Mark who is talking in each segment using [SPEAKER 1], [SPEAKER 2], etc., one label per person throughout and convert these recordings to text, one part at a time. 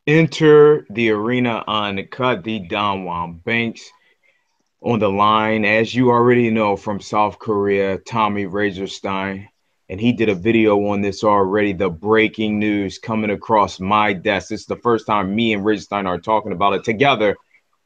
[SPEAKER 1] Enter the arena on Cut the Danwon Banks on the line, as you already know from South Korea, Tommy Razorstein. And he did a video on this already. The breaking news coming across my desk. This is the first time me and Razorstein are talking about it together.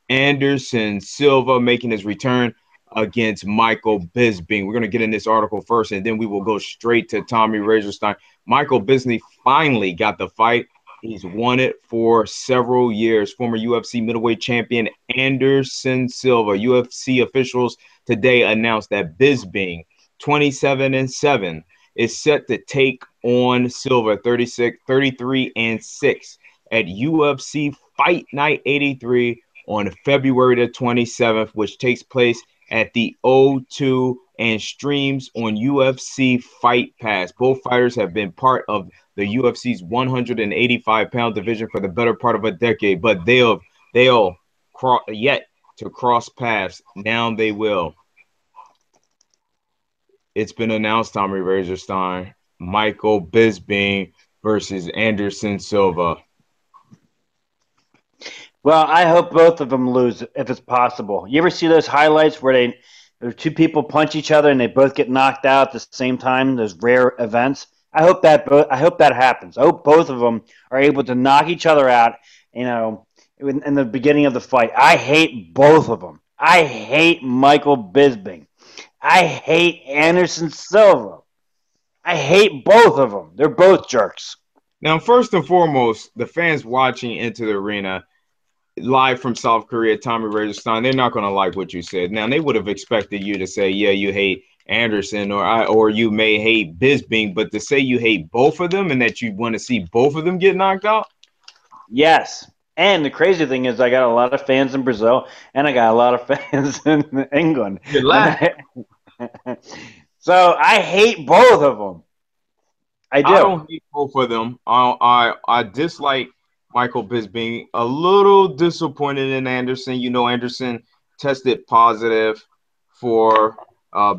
[SPEAKER 1] Anderson Silva making his return against Michael Bisping. We're going to get in this article first, and then we will go straight to Tommy Razorstein. Michael Bisping finally got the fight. He's won it for several years. Former UFC middleweight champion Anderson Silva. UFC officials today announced that Bisping, 27-7, is set to take on Silva, 33-6, at UFC Fight Night 83 on February the 27th, which takes place at the O2 and streams on UFC Fight Pass. Both fighters have been part of the UFC's 185-pound division for the better part of a decade, but they'll yet to cross paths. Now they will. It's been announced, Tommy Razorstein, Michael Bisping versus Anderson Silva.
[SPEAKER 2] Well, I hope both of them lose if it's possible. You ever see those highlights where two people punch each other and they both get knocked out at the same time? Those rare events. I hope that happens. I hope both of them are able to knock each other out. In the beginning of the fight. I hate both of them. I hate Michael Bisping. I hate Anderson Silva. I hate both of them. They're both jerks.
[SPEAKER 1] Now, first and foremost, the fans watching into the arena live from South Korea, Tommy Razorstein, they're not going to like what you said. Now, they would have expected you to say, yeah, you hate Anderson, or you may hate Bisping, but to say you hate both of them and that you want to see both of them get knocked out?
[SPEAKER 2] Yes. And the crazy thing is I got a lot of fans in Brazil, and I got a lot of fans in England.
[SPEAKER 1] Good luck.
[SPEAKER 2] So I hate both of them. I do.
[SPEAKER 1] I don't hate both of them. I dislike Michael Bisping. A little disappointed in Anderson. You know, Anderson tested positive for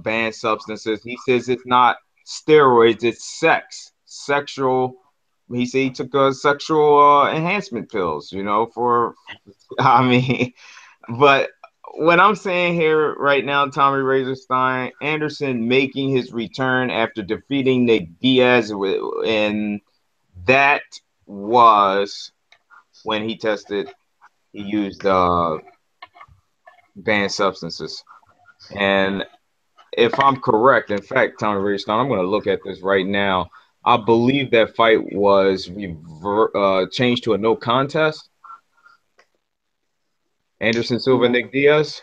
[SPEAKER 1] banned substances. He says it's not steroids, it's sexual. He said he took sexual enhancement pills, but what I'm saying here right now, Tommy Razorstein, Anderson making his return after defeating Nick Diaz, and that was when he used banned substances. And if I'm correct, in fact, Tommy Razorstein, I'm going to look at this right now. I believe that fight was changed to a no contest. Anderson Silva, Nick Diaz.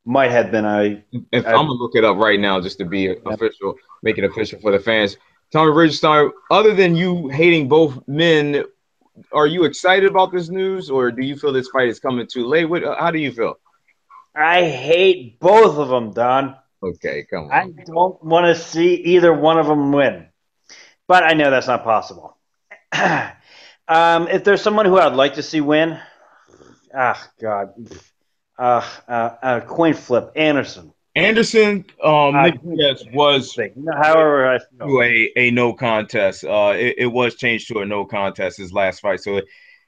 [SPEAKER 2] Might have been.
[SPEAKER 1] I'm gonna look it up right now just to be official, make it official for the fans. Tommy Richardson, other than you hating both men, are you excited about this news, or do you feel this fight is coming too late? How do you feel?
[SPEAKER 2] I hate both of them, Don.
[SPEAKER 1] Okay, come on.
[SPEAKER 2] I don't want to see either one of them win, but I know that's not possible. If there's someone who I'd like to see win, God, coin flip, Anderson.
[SPEAKER 1] Anderson, Nick Diaz was
[SPEAKER 2] however I feel.
[SPEAKER 1] a no contest. It was changed to a no contest his last fight, so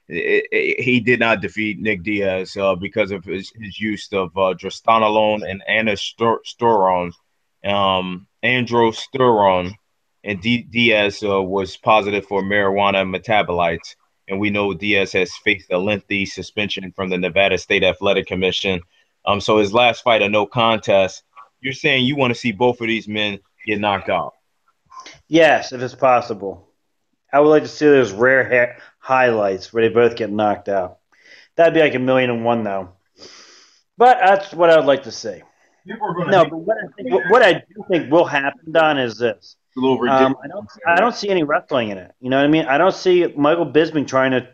[SPEAKER 1] he did not defeat Nick Diaz because of his use of drostanolone and anastrozole, androsterone, and Diaz was positive for marijuana metabolites. And we know Diaz has faced a lengthy suspension from the Nevada State Athletic Commission. So his last fight, a no contest. You're saying you want to see both of these men get knocked out?
[SPEAKER 2] Yes, if it's possible. I would like to see those rare highlights where they both get knocked out. That'd be like 1,000,001, though. But that's what I would like to see. No, but what I do think will happen, Don, is this. I don't see any wrestling in it. You know what I mean? I don't see Michael Bisping trying to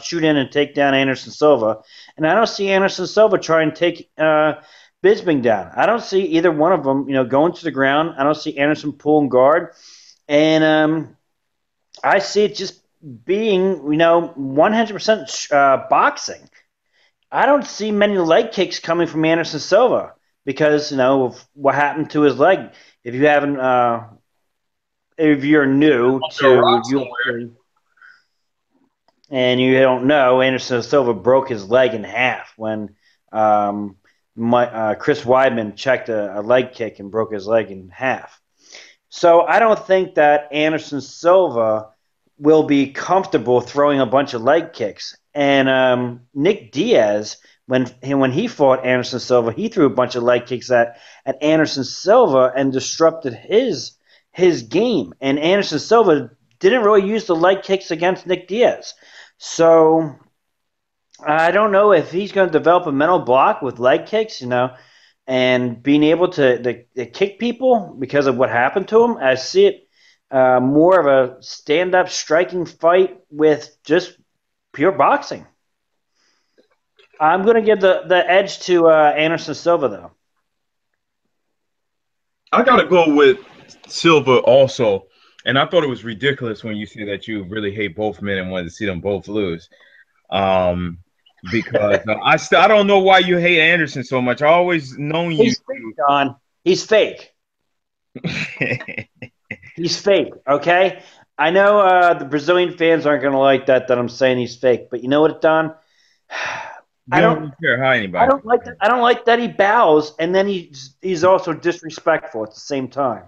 [SPEAKER 2] shoot in and take down Anderson Silva, and I don't see Anderson Silva trying to take Bisping down. I don't see either one of them, going to the ground. I don't see Anderson pulling guard, and I see it just being, 100% boxing. I don't see many leg kicks coming from Anderson Silva because, of what happened to his leg. If you haven't, if you're new to UFC, And you don't know, Anderson Silva broke his leg in half when Chris Weidman checked a leg kick and broke his leg in half. So I don't think that Anderson Silva will be comfortable throwing a bunch of leg kicks. And Nick Diaz, when he fought Anderson Silva, he threw a bunch of leg kicks at Anderson Silva and disrupted his game. And Anderson Silva didn't really use the leg kicks against Nick Diaz. So I don't know if he's going to develop a mental block with leg kicks, and being able to kick people because of what happened to him. I see it more of a stand-up striking fight with just pure boxing. I'm going to give the edge to Anderson Silva, though.
[SPEAKER 1] I got to go with Silva also. And I thought it was ridiculous when you said that you really hate both men and wanted to see them both lose. Because I don't know why you hate Anderson so much. I always known you.
[SPEAKER 2] He's fake, Don. He's fake. He's fake, okay? I know the Brazilian fans aren't going to like that I'm saying he's fake. But you know what, Don? I don't care how anybody. I don't like that he bows and then he's also disrespectful at the same time.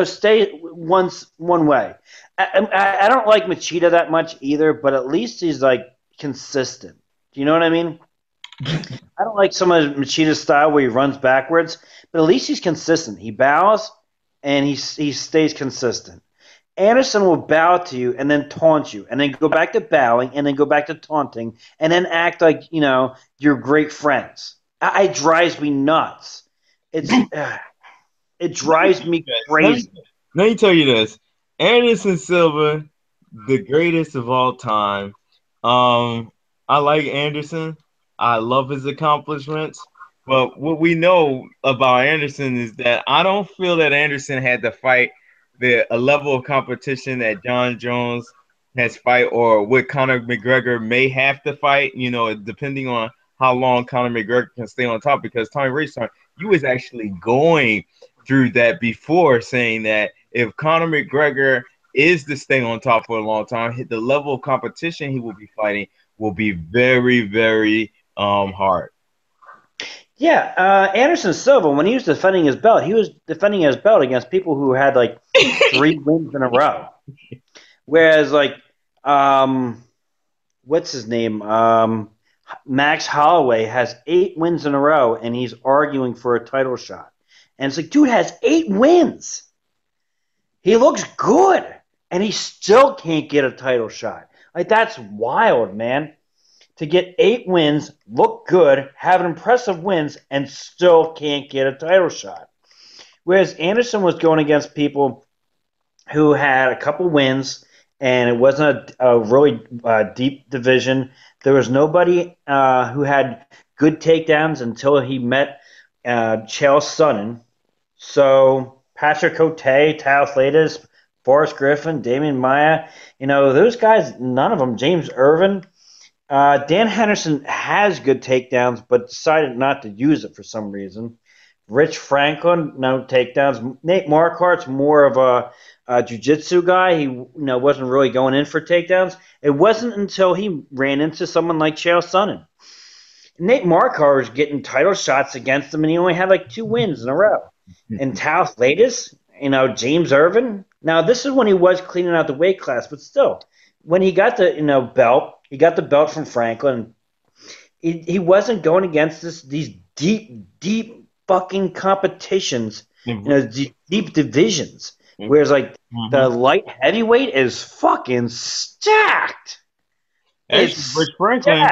[SPEAKER 2] Stay one way. I don't like Machida that much either, but at least he's like consistent. Do you know what I mean? I don't like some of Machida's style where he runs backwards, but at least he's consistent. He bows and he stays consistent. Anderson will bow to you and then taunt you and then go back to bowing and then go back to taunting and then act like, you're great friends. It drives me nuts. It drives me crazy.
[SPEAKER 1] Let me tell you this. Anderson Silva, the greatest of all time. I like Anderson. I love his accomplishments. But what we know about Anderson is that I don't feel that Anderson had to fight a level of competition that John Jones has fight or what Conor McGregor may have to fight, depending on how long Conor McGregor can stay on top. Because Tommy Racing, you was actually going through that before, saying that if Conor McGregor is to stay on top for a long time, the level of competition he will be fighting will be very, very hard.
[SPEAKER 2] Yeah, Anderson Silva, when he was defending his belt, he was defending his belt against people who had like 3 wins in a row. Whereas what's his name? Max Holloway has 8 wins in a row, and he's arguing for a title shot. And it's like, dude has 8 wins. He looks good, and he still can't get a title shot. Like, that's wild, man. To get 8 wins, look good, have impressive wins, and still can't get a title shot. Whereas Anderson was going against people who had a couple wins, and it wasn't a really deep division. There was nobody who had good takedowns until he met Chael Sonnen. So Patrick Cote, Tao Flatus, Forrest Griffin, Damian Maia, those guys, none of them, James Irvin. Dan Henderson has good takedowns, but decided not to use it for some reason. Rich Franklin, no takedowns. Nate Marquardt's more of a jiu-jitsu guy. He wasn't really going in for takedowns. It wasn't until he ran into someone like Chael Sonnen. Nate Marquardt was getting title shots against him, and he only had like 2 wins in a row. And Tao's latest, James Irvin. Now, this is when he was cleaning out the weight class, but still, when he got the belt, he got the belt from Franklin. He wasn't going against these deep fucking competitions, these deep divisions. Whereas the light heavyweight is fucking stacked.
[SPEAKER 1] Rich Franklin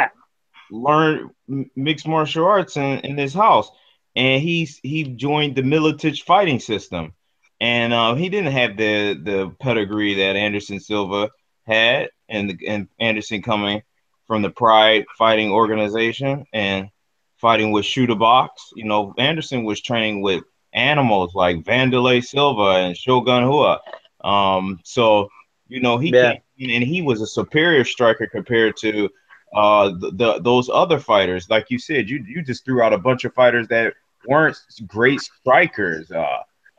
[SPEAKER 1] learned mixed martial arts in his house, and he joined the Militich fighting system, and he didn't have the pedigree that Anderson Silva had, and Anderson coming from the Pride Fighting Organization and fighting with Shooter Box. Anderson was training with animals like Vanderlei Silva and Shogun Rua. So he came in and he was a superior striker compared to those other fighters. Like you said, you just threw out a bunch of fighters that weren't great strikers.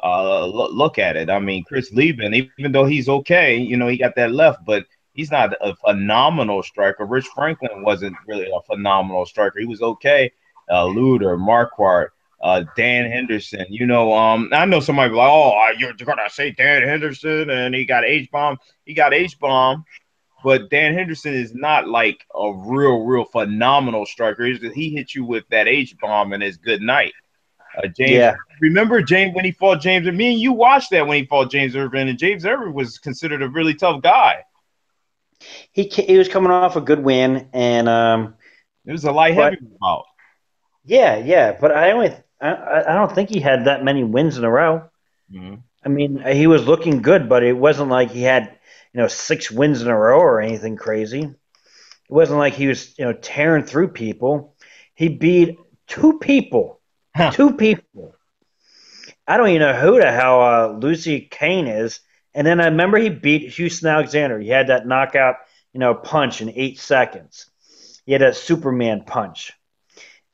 [SPEAKER 1] Look at it. I mean, Chris Lieben, even though he's okay, he got that left, but He's not a phenomenal striker. Rich Franklin wasn't really a phenomenal striker. He was okay. Luder, Marquardt, Dan Henderson. I know somebody be like, oh, you're gonna say Dan Henderson and he got H bomb. He got H bomb, but Dan Henderson is not like a real phenomenal striker. He hit you with that H bomb and it's good night. James,
[SPEAKER 2] Yeah.
[SPEAKER 1] remember James when he fought James? And me and you watched that when he fought James Irvin, and James Irvin was considered a really tough guy.
[SPEAKER 2] He was coming off a good win, and
[SPEAKER 1] It was a light heavyweight bout.
[SPEAKER 2] yeah, but I don't think he had that many wins in a row.
[SPEAKER 1] Mm-hmm.
[SPEAKER 2] I mean, he was looking good, but it wasn't like he had 6 wins in a row or anything crazy. It wasn't like he was tearing through people. He beat 2 people, 2 people. I don't even know who the hell Lucy Kane is. And then I remember he beat Houston Alexander. He had that knockout, punch in 8 seconds. He had that Superman punch.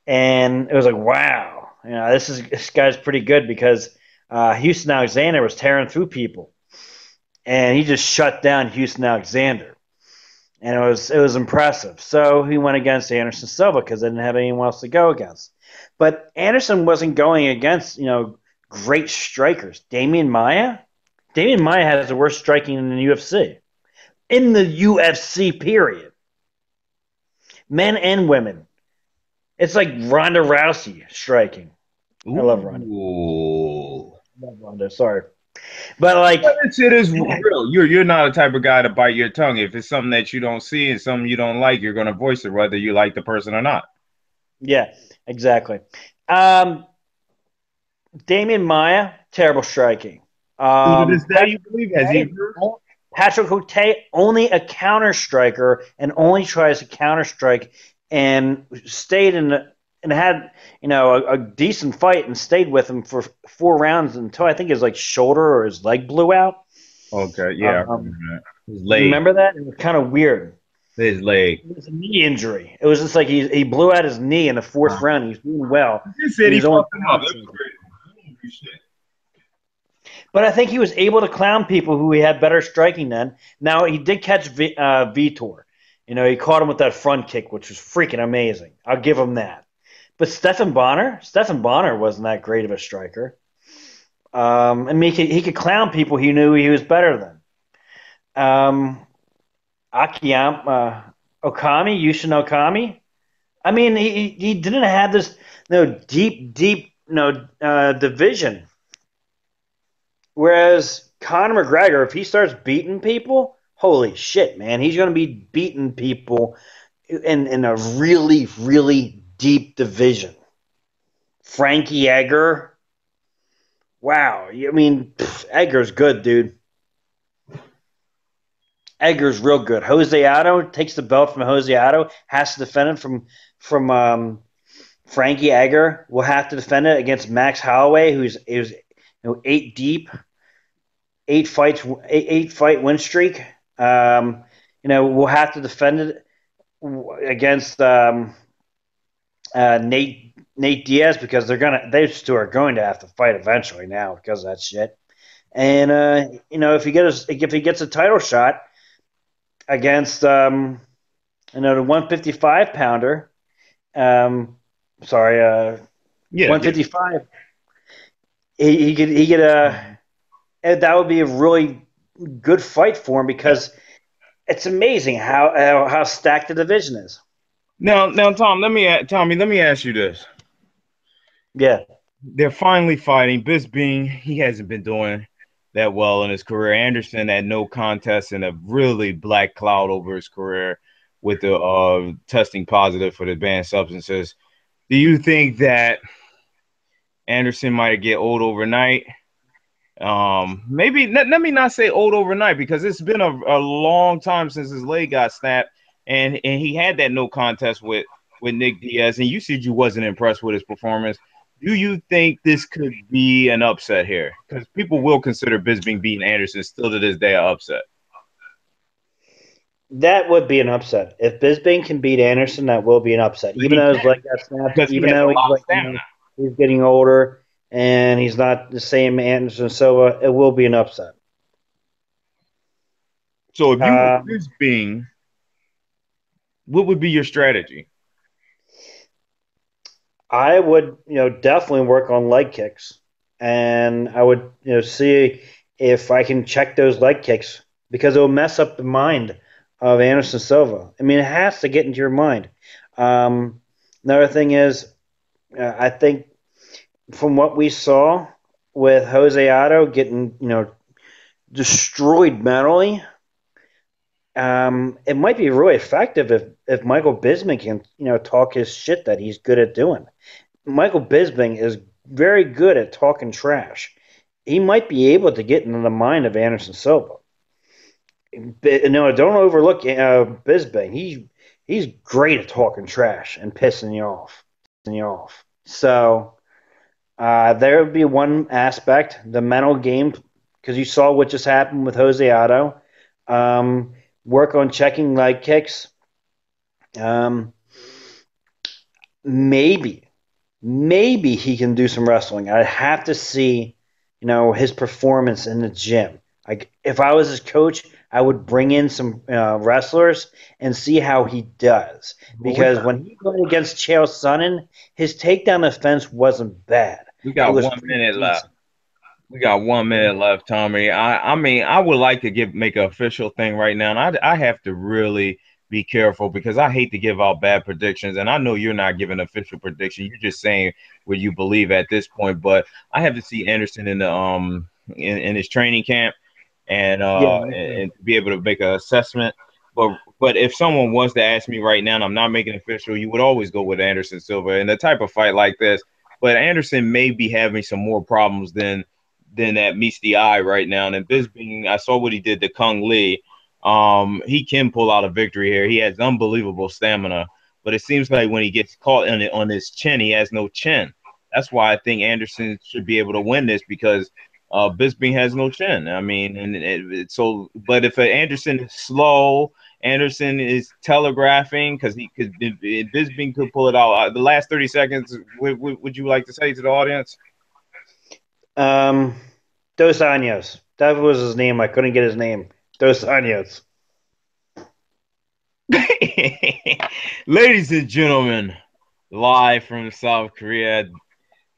[SPEAKER 2] And it was like, wow, this guy's pretty good because Houston Alexander was tearing through people. And he just shut down Houston Alexander. And it was impressive. So he went against Anderson Silva because they didn't have anyone else to go against. But Anderson wasn't going against, great strikers. Damian Maia has the worst striking in the UFC. In the UFC, period. Men and women. It's like Ronda Rousey striking.
[SPEAKER 1] Ooh.
[SPEAKER 2] I love Ronda. I love Ronda, sorry. But
[SPEAKER 1] it is real. You're not a type of guy to bite your tongue. If it's something that you don't see and something you don't like, you're gonna voice it whether you like the person or not.
[SPEAKER 2] Yeah, exactly. Damian Maia, terrible striking.
[SPEAKER 1] To this day, you believe has he improved?
[SPEAKER 2] Patrick Cote, only a counter striker and only tries to counter strike and stayed and had a decent fight and stayed with him for 4 rounds until I think his shoulder or his leg blew out.
[SPEAKER 1] Okay, yeah, his leg.
[SPEAKER 2] Remember that? It was kind of weird.
[SPEAKER 1] His leg.
[SPEAKER 2] It was a knee injury. It was just like he blew out his knee in the 4th round. He was doing well.
[SPEAKER 1] He said he fucked him up.
[SPEAKER 2] But I think he was able to clown people who he had better striking than. Now, he did catch Vitor. He caught him with that front kick, which was freaking amazing. I'll give him that. But Stephan Bonnar wasn't that great of a striker. I mean, he could clown people he knew he was better than. Okami, Yushin Okami. I mean, he didn't have this deep division. Whereas Conor McGregor, if he starts beating people, holy shit, man, he's going to be beating people in a really, really deep division. Frankie Edgar, wow. I mean, Edgar's good, dude. Edgar's real good. Jose Aldo takes the belt from Jose Aldo, has to defend it from Frankie Edgar. Will have to defend it against Max Holloway, who's 8 deep, 8 fight win streak. We'll have to defend it against Nate Diaz because they two are going to have to fight eventually now because of that shit. And if he gets a title shot against the 155 pounder, 155. He could that would be a really good fight for him because it's amazing how stacked the division is.
[SPEAKER 1] Now, Tom, let me ask you this.
[SPEAKER 2] Yeah,
[SPEAKER 1] they're finally fighting. Bisping, he hasn't been doing that well in his career. Anderson had no contest and a really black cloud over his career with the testing positive for the banned substances. Do you think that Anderson might get old overnight? Maybe let me not say old overnight because it's been a long time since his leg got snapped, and he had that no contest with Nick Diaz, and you said you wasn't impressed with his performance. Do you think this could be an upset here? Because people will consider Bisping beating Anderson still to this day an upset.
[SPEAKER 2] That would be an upset. If Bisping can beat Anderson, that will be an upset. Even though his leg got snapped, even though he's getting older and he's not the same Anderson Silva, it will be an upset.
[SPEAKER 1] So if you were
[SPEAKER 2] Um,
[SPEAKER 1] this being, what would be your strategy?
[SPEAKER 2] I would, definitely work on leg kicks, and I would, see if I can check those leg kicks because it will mess up the mind of Anderson Silva. I mean, it has to get into your mind. Another thing is, I think from what we saw with Jose Otto getting, destroyed mentally, it might be really effective if Michael Bisping can, talk his shit that he's good at doing. Michael Bisping is very good at talking trash. He might be able to get into the mind of Anderson Silva. No, don't overlook Bisping. He's great at talking trash and pissing you off. So there would be one aspect, the mental game, because you saw what just happened with Jose Otto. Work on checking leg kicks. Um, maybe he can do some wrestling. I'd have to see, his performance in the gym. Like if I was his coach, I would bring in some wrestlers and see how he does.
[SPEAKER 1] Well,
[SPEAKER 2] Because when he went against Chael Sonnen, his takedown offense wasn't bad.
[SPEAKER 1] we
[SPEAKER 2] It
[SPEAKER 1] got
[SPEAKER 2] was
[SPEAKER 1] one
[SPEAKER 2] pretty
[SPEAKER 1] minute left.
[SPEAKER 2] decent.
[SPEAKER 1] We got 1 minute left, Tommy. I mean, I would like to make an official thing right now, and I have to really be careful because I hate to give out bad predictions, and I know you're not giving official prediction. You're just saying what you believe at this point. But I have to see Anderson in the in his training camp
[SPEAKER 2] Yeah,
[SPEAKER 1] and to be able to make an assessment. But if someone was to ask me right now, and I'm not making it official, you would always go with Anderson Silva in the type of fight like this. But Anderson may be having some more problems than that meets the eye right now. And Bisping, I saw what he did to Kung Lee. He can pull out a victory here. He has unbelievable stamina, but it seems like when he gets caught on his chin, he has no chin. That's why I think Anderson should be able to win this because Bisping has no chin. I mean, so, but if Anderson is slow, Anderson is telegraphing because if Bisping could pull it out. The last 30 seconds, would you like to say to the audience?
[SPEAKER 2] Um, Dos Anjos. That was his name. I couldn't get his name. Dos Anjos.
[SPEAKER 1] Ladies and gentlemen, live from South Korea,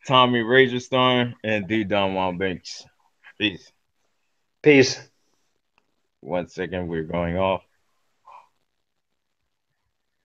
[SPEAKER 1] Tommy Razorstone and D. Don Banks. Peace.
[SPEAKER 2] Peace.
[SPEAKER 1] 1 second, we're going off.